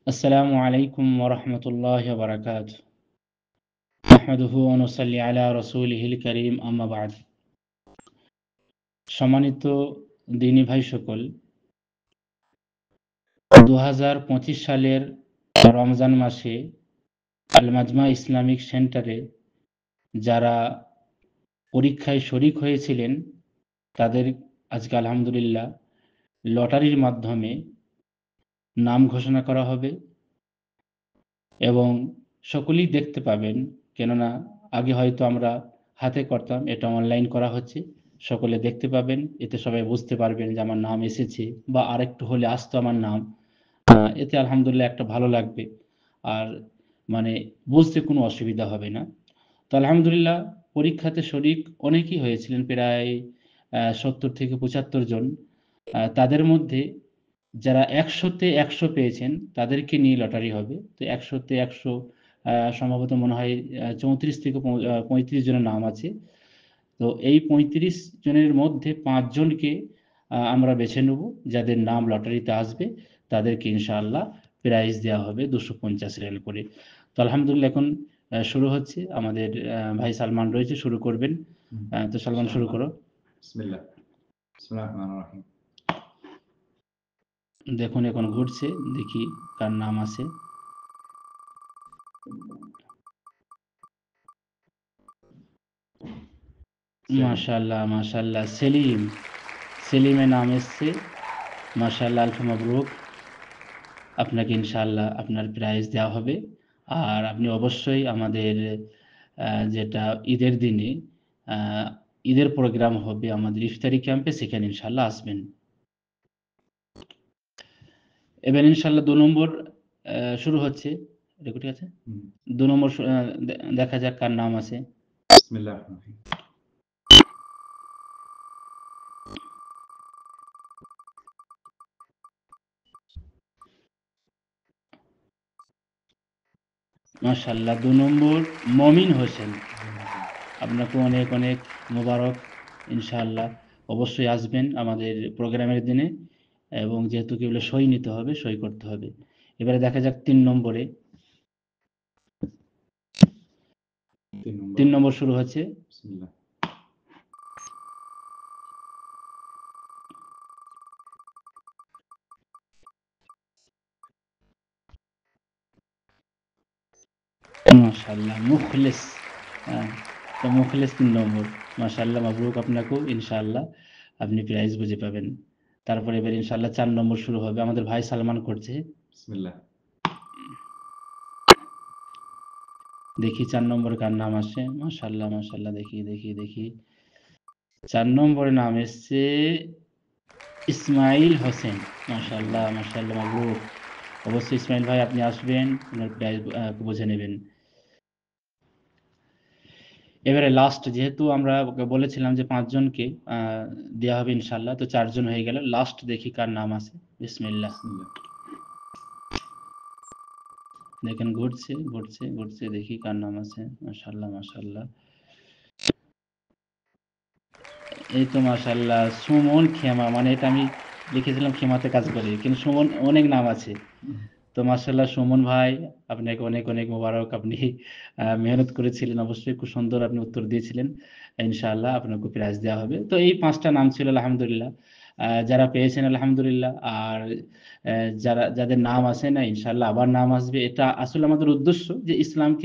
আসসালামু আলাইকুম ওয়া রাহমাতুল্লাহি ওয়া বারাকাতুহু। নাহমাদুহু ওয়া নুসাল্লি আলা রাসূলিহিল কারীম, আম্মা বা'দ। সম্মানিত দ্বীনী ভাই সকল, ২০২৫ সালের রমজান মাসে আল মাজমা ইসলামিক সেন্টারে যারা পরীক্ষায় শরীক হয়েছিলেন তাদের আজকে আলহামদুলিল্লাহ লটারির মাধ্যমে নাম ঘোষণা করা হবে এবং সকলেই দেখতে পাবেন। কেননা আগে হয়তো আমরা হাতে করতাম, এটা অনলাইন করা হচ্ছে। সকলে দেখতে পাবেন, এতে সবাই বুঝতে পারবেন যে আমার নাম এসেছে বা আরেকটু হলে আসতো আমার নাম। এতে আলহামদুলিল্লাহ একটা ভালো লাগবে। আর মানে বুঝতে কোনো অসুবিধা হবে না। তো আলহামদুলিল্লাহ পরীক্ষাতে শরীক অনেকেই হয়েছিলেন, প্রায় ৭০ থেকে ৭৫ জন। তাদের মধ্যে যারা ১০০ তে ১০০ পেয়েছেন তাদেরকে নিয়ে লটারি হবে। তো ১০০ তে ১০০ সম্ভবত মনে হয় ৩৪ থেকে ৩৫ জনের নাম আছে। তো এই ৩৫ জনের মধ্যে ৫ জনকে আমরা বেছে নেব, যাদের নাম লটারিতে আসবে তাদেরকে ইনশাআল্লাহ প্রাইজ দেওয়া হবে ২৫০ রিয়াল করে। তো আলহামদুলিল্লাহ এখন শুরু হচ্ছে। আমাদের ভাই সালমান রয়েছে, শুরু করবেন। তো সালমান শুরু করো। বিসমিল্লাহ। বিসমিল্লাহির রহমানির রহিম। দেখুন এখন ঘুরছে, দেখি কার নাম আছে। মাশাআল্লাহ, মাশাআল্লাহ, সেলিম। সেলিমের নাম এসছে। মাশাআল্লাহ, আলফা মাবরুক। আপনাকে ইনশাআল্লাহ আপনার প্রাইজ দেওয়া হবে। আর আপনি অবশ্যই আমাদের যেটা ঈদের দিনে আ ঈদের প্রোগ্রাম হবে আমাদের ইফতারি ক্যাম্পে, সেখানে ইনশাআল্লাহ আসবেন। এবার ইনশাআল্লাহ ২ নম্বর শুরু হচ্ছে। রেকর্ড ঠিক আছে? ২ নম্বর দেখা যাক কার নাম আছে। বিসমিল্লাহির রহমানির রহিম। মাশাআল্লাহ ২ নম্বর মমিন হোসেন। আপনাকে অনেক অনেক মোবারক। ইনশাআল্লাহ অবশ্যই আসবেন আমাদের প্রোগ্রামের দিনে, এবং যেহেতু কি বলে সই নিতে হবে, সই করতে হবে। এবারে দেখা যাক ৩ নম্বরে। ৩ নম্বর শুরু হচ্ছে। বিসমিল্লাহ। মাশাআল্লাহ মুখলেস। তো মুখলেস ৩ নম্বর। মাশাআল্লাহ মাবরুক আপনাকেও। ইনশাআল্লাহ আপনি প্রাইজ বুঝে পাবেন। তারপরে এবার ইনশাআল্লাহ ৪ নম্বর শুরু হবে। আমাদের ভাই সালমান করছে। বিসমিল্লাহ। দেখি ৪ নম্বরে কার নাম আসে। মাশাআল্লাহ, মাশাআল্লাহ, দেখি। ৪ নম্বরে নাম এসছে ইসমাইল হোসেন। মাশাআল্লাহ, মাশাআল্লাহ মাবরুক। অবশ্যই ইসমাইল ভাই আপনি আসবেন, আপনার প্রাইজ বুঝে নেবেন। এবারে লাস্ট, যেহেতু আমরা বলেছিলাম যে ৫ জনকে দেয়া হবে ইনশাআল্লাহ, তো ৪ জন হয়ে গেল। লাস্ট দেখি কার নাম আছে। বিসমিল্লাহ। দেখেন ঘুরছে, দেখি কার নাম আছে। মাশাআল্লাহ, মাশাআল্লাহ। এই তো মাশাআল্লাহ সুমন খেমা, মানে এটা আমি লিখেছিলাম খেমাতে কাজ করে, কিন্তু সুমন অনেক নাম আছে। তো মাশাআল্লাহ সুমন ভাই, আপনাকে অনেক অনেক মোবারক। আপনি মেহনত করেছিলেন, অবশ্যই খুব সুন্দর আপনি উত্তর দিয়েছিলেন। ইনশাআল্লাহ আপনাকে প্রাইজ দেওয়া হবে। তো এই ৫টা নাম ছিল আলহামদুলিল্লাহ। যারা পেয়েছেন আলহামদুলিল্লাহ। আর যাদের নাম আসে না ইনশাআল্লাহ আবার নাম আসবে। এটা আসলে আমাদের উদ্দেশ্য যে ইসলামকে